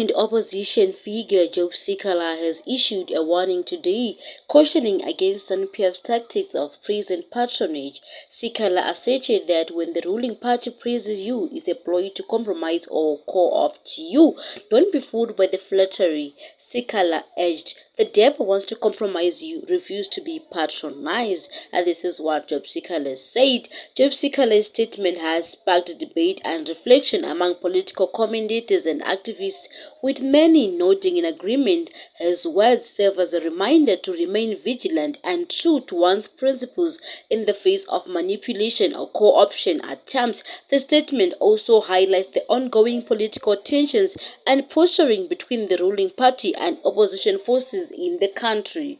Prominent opposition figure Job Sikala has issued a warning today, cautioning against ZANU-PF's tactics of praise and patronage. Sikala asserted that when the ruling party praises you, it's a ploy to compromise or co-opt you. Don't be fooled by the flattery. Sikala urged, the devil wants to compromise you, refuse to be patronized. And this is what Job Sikala said. Job Sikala's statement has sparked debate and reflection among political commentators and activists, with many nodding in agreement. His words serve as a reminder to remain vigilant and true to one's principles in the face of manipulation or co-option attempts. The statement also highlights the ongoing political tensions and posturing between the ruling party and opposition forces in the country.